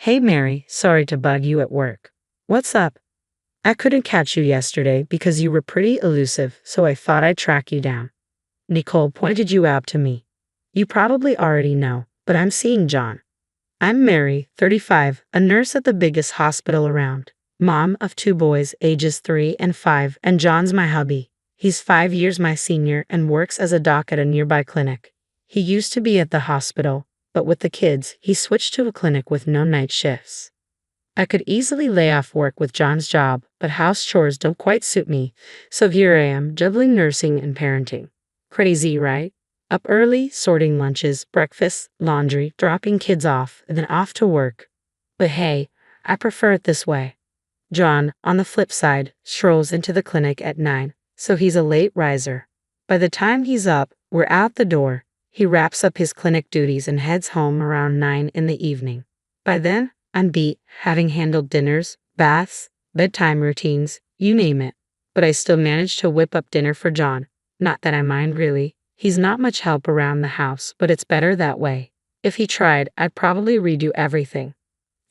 Hey Mary, sorry to bug you at work. What's up? I couldn't catch you yesterday because you were pretty elusive, so I thought I'd track you down. Nicole pointed you out to me. You probably already know, but I'm seeing John. I'm Mary, 35, a nurse at the biggest hospital around. Mom of two boys, ages 3 and 5, and John's my hubby. He's 5 years my senior and works as a doc at a nearby clinic. He used to be at the hospital, but with the kids, he switched to a clinic with no night shifts. I could easily lay off work with John's job, but house chores don't quite suit me, so here I am, juggling nursing and parenting. Crazy, right? Up early, sorting lunches, breakfast, laundry, dropping kids off, and then off to work. But hey, I prefer it this way. John, on the flip side, strolls into the clinic at 9, so he's a late riser. By the time he's up, we're out the door. He wraps up his clinic duties and heads home around 9 in the evening. By then, I'm beat, having handled dinners, baths, bedtime routines, you name it. But I still manage to whip up dinner for John. Not that I mind really. He's not much help around the house, but it's better that way. If he tried, I'd probably redo everything.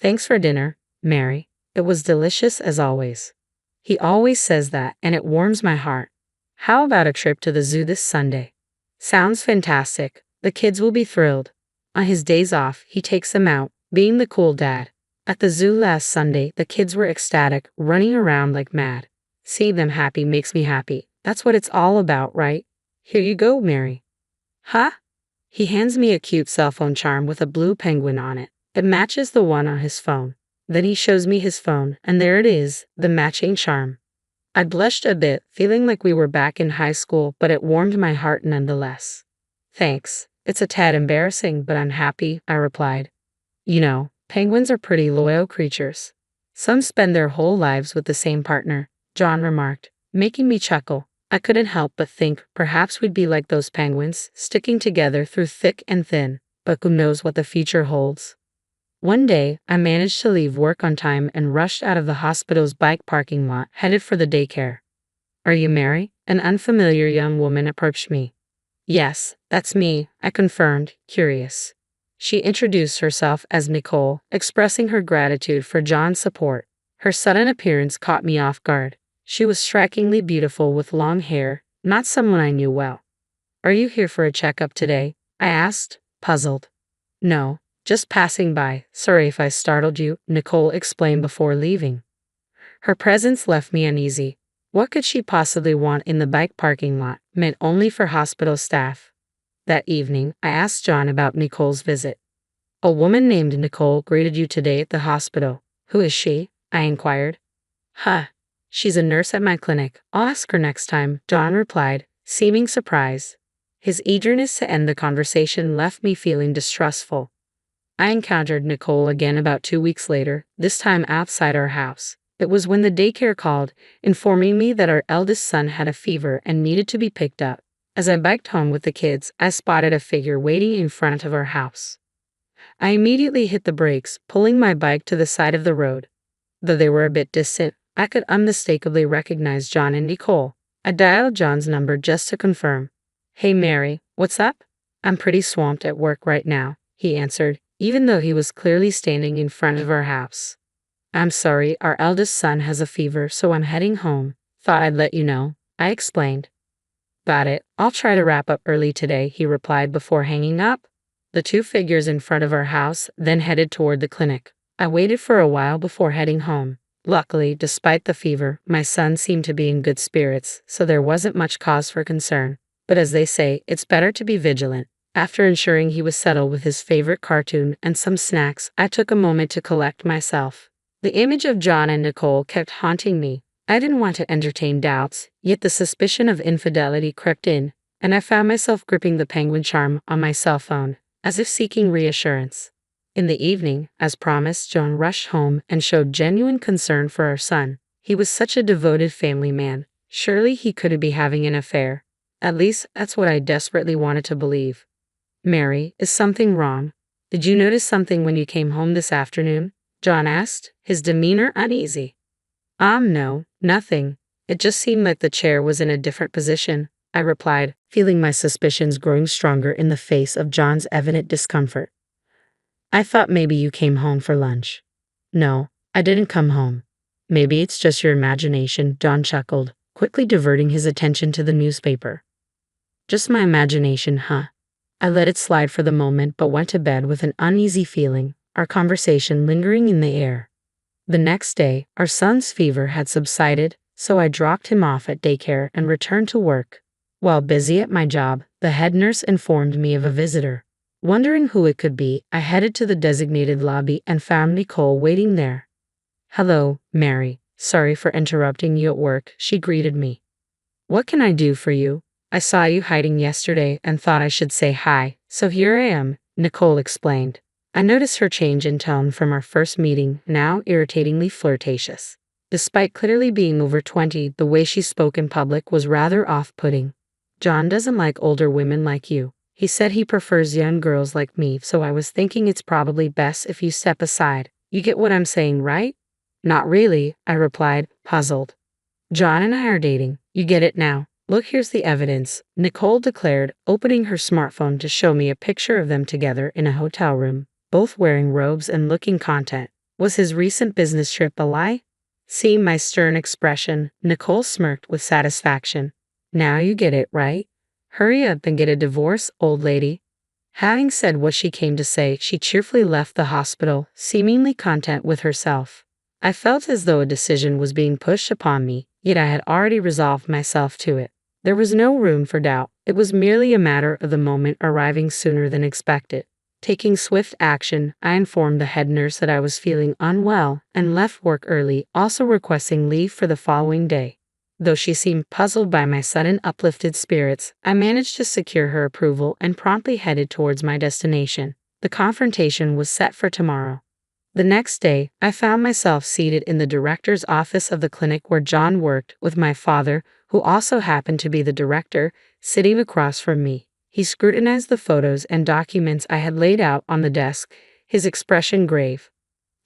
Thanks for dinner, Mary. It was delicious as always. He always says that, and it warms my heart. How about a trip to the zoo this Sunday? Sounds fantastic. The kids will be thrilled. On his days off, he takes them out, being the cool dad. At the zoo last Sunday, the kids were ecstatic, running around like mad. Seeing them happy makes me happy. That's what it's all about, right? Here you go, Mary. Huh? He hands me a cute cell phone charm with a blue penguin on it. It matches the one on his phone. Then he shows me his phone, and there it is, the matching charm. I blushed a bit, feeling like we were back in high school, but it warmed my heart nonetheless. Thanks. It's a tad embarrassing, but I'm happy, I replied. You know, penguins are pretty loyal creatures. Some spend their whole lives with the same partner, John remarked, making me chuckle. I couldn't help but think perhaps we'd be like those penguins, sticking together through thick and thin, but who knows what the future holds. One day, I managed to leave work on time and rushed out of the hospital's bike parking lot, headed for the daycare. Are you Mary? An unfamiliar young woman approached me. Yes, that's me, I confirmed, curious. She introduced herself as Nicole, expressing her gratitude for John's support. Her sudden appearance caught me off guard. She was strikingly beautiful with long hair, not someone I knew well. Are you here for a checkup today? I asked, puzzled. No. Just passing by. Sorry if I startled you, Nicole explained before leaving. Her presence left me uneasy. What could she possibly want in the bike parking lot, meant only for hospital staff? That evening, I asked John about Nicole's visit. A woman named Nicole greeted you today at the hospital. Who is she? I inquired. Huh. She's a nurse at my clinic. I'll ask her next time, John replied, seeming surprised. His eagerness to end the conversation left me feeling distrustful. I encountered Nicole again about 2 weeks later, this time outside our house. It was when the daycare called, informing me that our eldest son had a fever and needed to be picked up. As I biked home with the kids, I spotted a figure waiting in front of our house. I immediately hit the brakes, pulling my bike to the side of the road. Though they were a bit distant, I could unmistakably recognize John and Nicole. I dialed John's number just to confirm. Hey Mary, what's up? I'm pretty swamped at work right now, he answered, even though he was clearly standing in front of our house. I'm sorry, our eldest son has a fever, so I'm heading home. Thought I'd let you know, I explained. Got it. I'll try to wrap up early today, he replied before hanging up. The two figures in front of our house then headed toward the clinic. I waited for a while before heading home. Luckily, despite the fever, my son seemed to be in good spirits, so there wasn't much cause for concern. But as they say, it's better to be vigilant. After ensuring he was settled with his favorite cartoon and some snacks, I took a moment to collect myself. The image of John and Nicole kept haunting me. I didn't want to entertain doubts, yet the suspicion of infidelity crept in, and I found myself gripping the penguin charm on my cell phone, as if seeking reassurance. In the evening, as promised, John rushed home and showed genuine concern for our son. He was such a devoted family man. Surely he couldn't be having an affair. At least, that's what I desperately wanted to believe. Mary, is something wrong? Did you notice something when you came home this afternoon? John asked, his demeanor uneasy. No, nothing. It just seemed like the chair was in a different position, I replied, feeling my suspicions growing stronger in the face of John's evident discomfort. I thought maybe you came home for lunch. No, I didn't come home. Maybe it's just your imagination, John chuckled, quickly diverting his attention to the newspaper. Just my imagination, huh? I let it slide for the moment but went to bed with an uneasy feeling, our conversation lingering in the air. The next day, our son's fever had subsided, so I dropped him off at daycare and returned to work. While busy at my job, the head nurse informed me of a visitor. Wondering who it could be, I headed to the designated lobby and found Nicole waiting there. Hello, Mary. Sorry for interrupting you at work, she greeted me. What can I do for you? I saw you hiding yesterday and thought I should say hi, so here I am, Nicole explained. I noticed her change in tone from our first meeting, now irritatingly flirtatious. Despite clearly being over 20, the way she spoke in public was rather off-putting. John doesn't like older women like you. He said he prefers young girls like me, so I was thinking it's probably best if you step aside. You get what I'm saying, right? Not really, I replied, puzzled. John and I are dating. You get it now. Look, here's the evidence, Nicole declared, opening her smartphone to show me a picture of them together in a hotel room, both wearing robes and looking content. Was his recent business trip a lie? Seeing my stern expression, Nicole smirked with satisfaction. Now you get it, right? Hurry up and get a divorce, old lady. Having said what she came to say, she cheerfully left the hospital, seemingly content with herself. I felt as though a decision was being pushed upon me, yet I had already resolved myself to it. There was no room for doubt. It was merely a matter of the moment arriving sooner than expected. Taking swift action, I informed the head nurse that I was feeling unwell and left work early, also requesting leave for the following day. Though she seemed puzzled by my sudden uplifted spirits, I managed to secure her approval and promptly headed towards my destination. The confrontation was set for tomorrow. The next day, I found myself seated in the director's office of the clinic where John worked, with my father, who also happened to be the director, sitting across from me. He scrutinized the photos and documents I had laid out on the desk, his expression grave.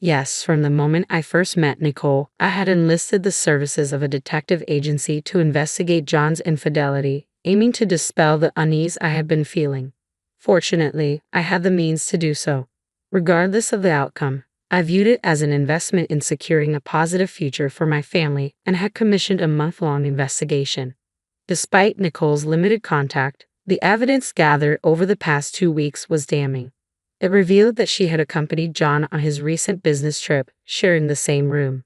Yes, from the moment I first met Nicole, I had enlisted the services of a detective agency to investigate John's infidelity, aiming to dispel the unease I had been feeling. Fortunately, I had the means to do so. Regardless of the outcome, I viewed it as an investment in securing a positive future for my family and had commissioned a month-long investigation. Despite Nicole's limited contact, the evidence gathered over the past 2 weeks was damning. It revealed that she had accompanied John on his recent business trip, sharing the same room.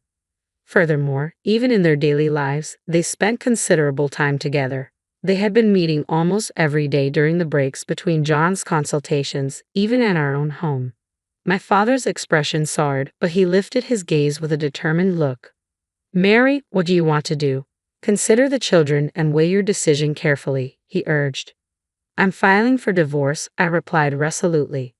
Furthermore, even in their daily lives, they spent considerable time together. They had been meeting almost every day during the breaks between John's consultations, even at our own home. My father's expression soured, but he lifted his gaze with a determined look. Mary, what do you want to do? Consider the children and weigh your decision carefully, he urged. I'm filing for divorce, I replied resolutely.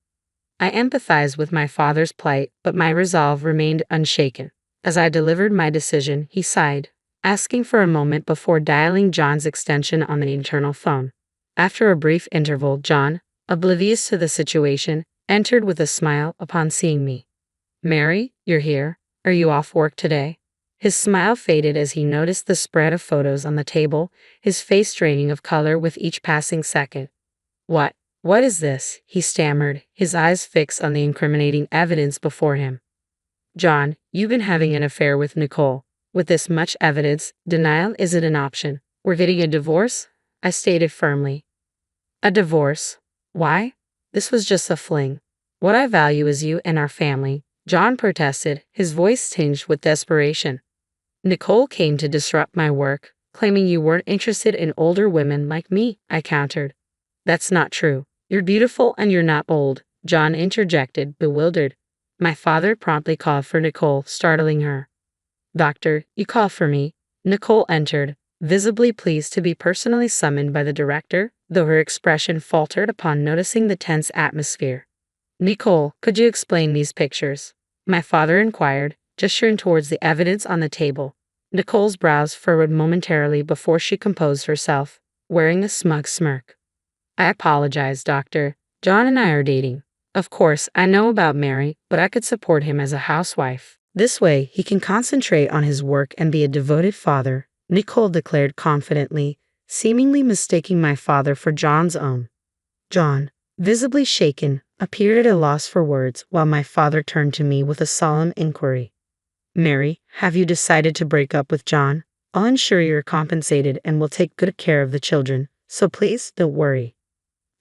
I empathized with my father's plight, but my resolve remained unshaken. As I delivered my decision, he sighed, asking for a moment before dialing John's extension on the internal phone. After a brief interval, John, oblivious to the situation, entered with a smile upon seeing me. Mary, you're here. Are you off work today? His smile faded as he noticed the spread of photos on the table, his face draining of color with each passing second. What is this? He stammered, his eyes fixed on the incriminating evidence before him. John, you've been having an affair with Nicole. With this much evidence, denial isn't an option. We're getting a divorce? I stated firmly. A divorce? Why? This was just a fling. What I value is you and our family, John protested, his voice tinged with desperation. Nicole came to disrupt my work, claiming you weren't interested in older women like me, I countered. That's not true. You're beautiful and you're not old, John interjected, bewildered. My father promptly called for Nicole, startling her. Doctor, you call for me. Nicole entered, visibly pleased to be personally summoned by the director, though her expression faltered upon noticing the tense atmosphere. Nicole, could you explain these pictures? My father inquired, gesturing towards the evidence on the table. Nicole's brows furrowed momentarily before she composed herself, wearing a smug smirk. I apologize, doctor. John and I are dating. Of course, I know about Mary, but I could support him as a housewife. This way, he can concentrate on his work and be a devoted father, Nicole declared confidently, seemingly mistaking my father for John's own. John, visibly shaken, appeared at a loss for words while my father turned to me with a solemn inquiry. Mary, have you decided to break up with John? I'll ensure you're compensated and will take good care of the children, so please don't worry.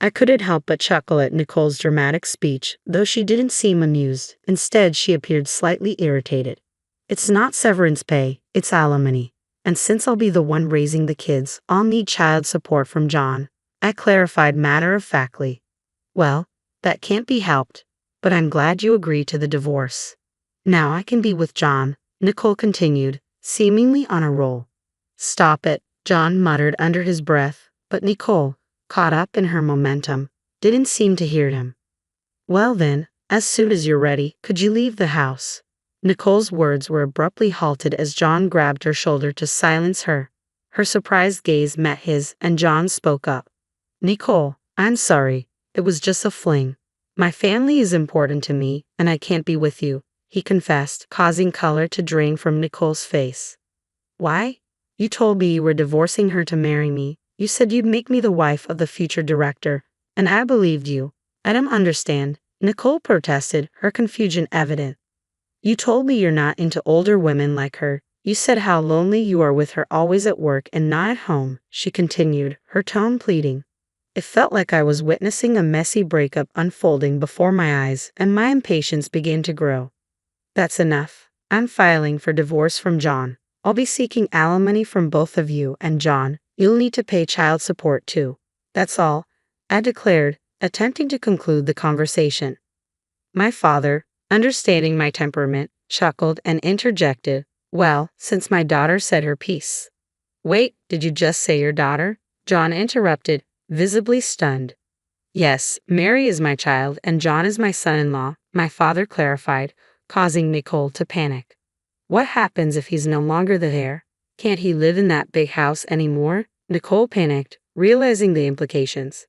I couldn't help but chuckle at Nicole's dramatic speech, though she didn't seem amused. Instead, she appeared slightly irritated. It's not severance pay, it's alimony. And since I'll be the one raising the kids, I'll need child support from John. I clarified matter-of-factly. Well, that can't be helped, but I'm glad you agreed to the divorce. Now I can be with John, Nicole continued, seemingly on a roll. Stop it, John muttered under his breath, but Nicole, caught up in her momentum, didn't seem to hear him. Well then, as soon as you're ready, could you leave the house? Nicole's words were abruptly halted as John grabbed her shoulder to silence her. Her surprised gaze met his, and John spoke up. Nicole, I'm sorry, it was just a fling. My family is important to me, and I can't be with you, he confessed, causing color to drain from Nicole's face. Why? You told me you were divorcing her to marry me. You said you'd make me the wife of the future director, and I believed you. I don't understand, Nicole protested, her confusion evident. You told me you're not into older women like her. You said how lonely you are with her always at work and not at home, she continued, her tone pleading. It felt like I was witnessing a messy breakup unfolding before my eyes, and my impatience began to grow. That's enough. I'm filing for divorce from John. I'll be seeking alimony from both of you, and John, you'll need to pay child support too. That's all, I declared, attempting to conclude the conversation. My father, understanding my temperament, chuckled and interjected, well, since my daughter said her piece. Wait, did you just say your daughter? John interrupted, visibly stunned. Yes, Mary is my child and John is my son-in-law, my father clarified, causing Nicole to panic. What happens if he's no longer the heir? Can't he live in that big house anymore? Nicole panicked, realizing the implications.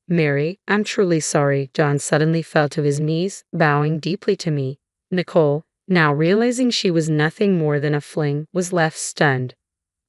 Mary, I'm truly sorry. John suddenly fell to his knees, bowing deeply to me. Nicole, now realizing she was nothing more than a fling, was left stunned.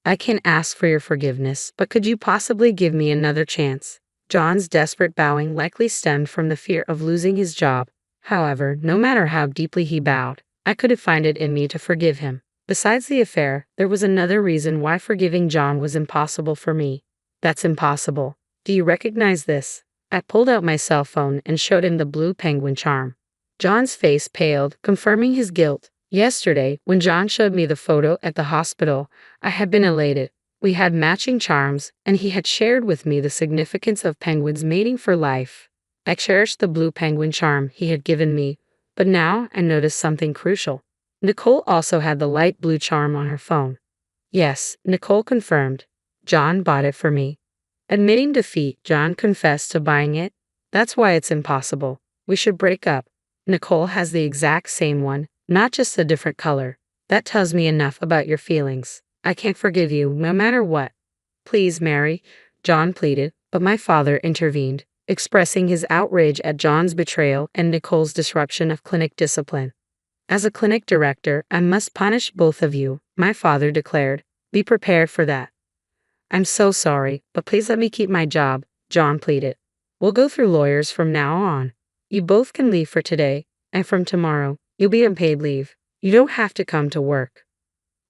I can't ask for your forgiveness, but could you possibly give me another chance? John's desperate bowing likely stemmed from the fear of losing his job. However, no matter how deeply he bowed, I couldn't find it in me to forgive him. Besides the affair, there was another reason why forgiving John was impossible for me. That's impossible. Do you recognize this? I pulled out my cell phone and showed him the blue penguin charm. John's face paled, confirming his guilt. Yesterday, when John showed me the photo at the hospital, I had been elated. We had matching charms, and he had shared with me the significance of penguins mating for life. I cherished the blue penguin charm he had given me, but now I noticed something crucial. Nicole also had the light blue charm on her phone. Yes, Nicole confirmed. John bought it for me. Admitting defeat, John confessed to buying it. That's why it's impossible. We should break up. Nicole has the exact same one, not just a different color. That tells me enough about your feelings. I can't forgive you, no matter what. Please, Mary, John pleaded, but my father intervened, expressing his outrage at John's betrayal and Nicole's disruption of clinic discipline. As a clinic director, I must punish both of you, my father declared. Be prepared for that. I'm so sorry, but please let me keep my job, John pleaded. We'll go through lawyers from now on. You both can leave for today, and from tomorrow, you'll be on paid leave. You don't have to come to work.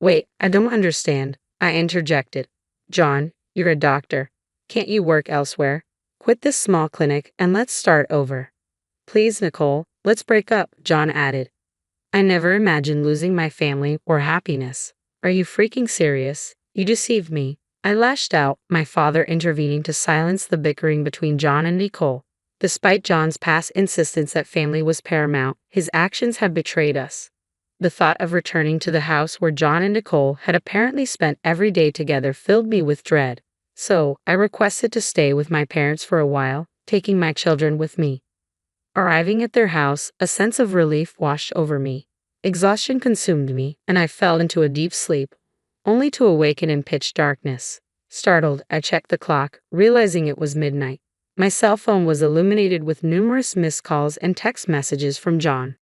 Wait, I don't understand, I interjected. John, you're a doctor. Can't you work elsewhere? Quit this small clinic and let's start over. Please, Nicole, let's break up, John added. I never imagined losing my family or happiness. Are you freaking serious? You deceived me. I lashed out, my father intervening to silence the bickering between John and Nicole. Despite John's past insistence that family was paramount, his actions had betrayed us. The thought of returning to the house where John and Nicole had apparently spent every day together filled me with dread. So, I requested to stay with my parents for a while, taking my children with me. Arriving at their house, a sense of relief washed over me. Exhaustion consumed me, and I fell into a deep sleep, only to awaken in pitch darkness. Startled, I checked the clock, realizing it was midnight. My cell phone was illuminated with numerous missed calls and text messages from John.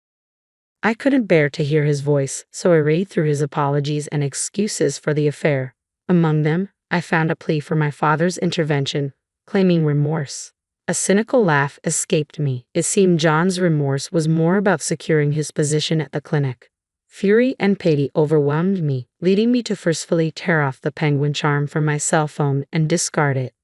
I couldn't bear to hear his voice, so I read through his apologies and excuses for the affair. Among them, I found a plea for my father's intervention, claiming remorse. A cynical laugh escaped me. It seemed John's remorse was more about securing his position at the clinic. Fury and pity overwhelmed me, leading me to forcefully tear off the penguin charm from my cell phone and discard it.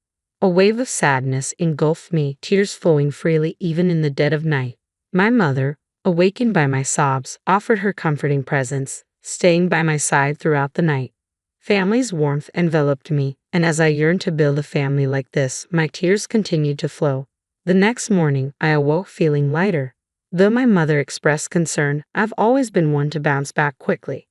A wave of sadness engulfed me, tears flowing freely even in the dead of night. My mother, awakened by my sobs, offered her comforting presence, staying by my side throughout the night. Family's warmth enveloped me, and as I yearned to build a family like this, my tears continued to flow. The next morning, I awoke feeling lighter. Though my mother expressed concern, I've always been one to bounce back quickly.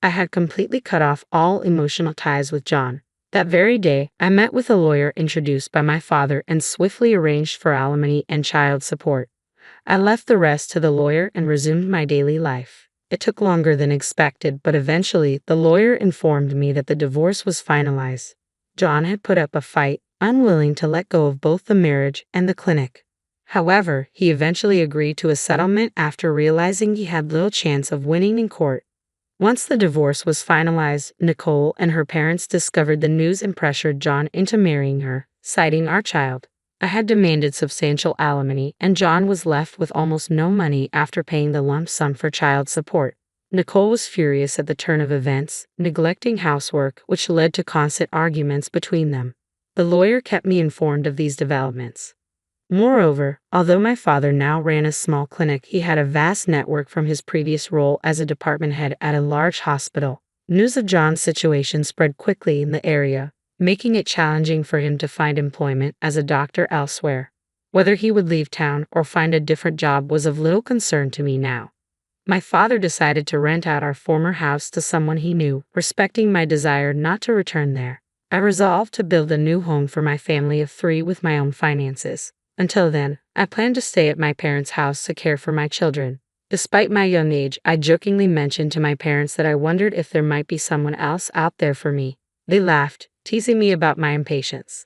I had completely cut off all emotional ties with John. That very day, I met with a lawyer introduced by my father and swiftly arranged for alimony and child support. I left the rest to the lawyer and resumed my daily life. It took longer than expected, but eventually the lawyer informed me that the divorce was finalized. John had put up a fight, unwilling to let go of both the marriage and the clinic. However, he eventually agreed to a settlement after realizing he had little chance of winning in court. Once the divorce was finalized, Nicole and her parents discovered the news and pressured John into marrying her, citing our child. I had demanded substantial alimony, and John was left with almost no money after paying the lump sum for child support. Nicole was furious at the turn of events, neglecting housework, which led to constant arguments between them. The lawyer kept me informed of these developments. Moreover, although my father now ran a small clinic, he had a vast network from his previous role as a department head at a large hospital. News of John's situation spread quickly in the area, making it challenging for him to find employment as a doctor elsewhere. Whether he would leave town or find a different job was of little concern to me now. My father decided to rent out our former house to someone he knew, respecting my desire not to return there. I resolved to build a new home for my family of 3 with my own finances. Until then, I planned to stay at my parents' house to care for my children. Despite my young age, I jokingly mentioned to my parents that I wondered if there might be someone else out there for me. They laughed, teasing me about my impatience.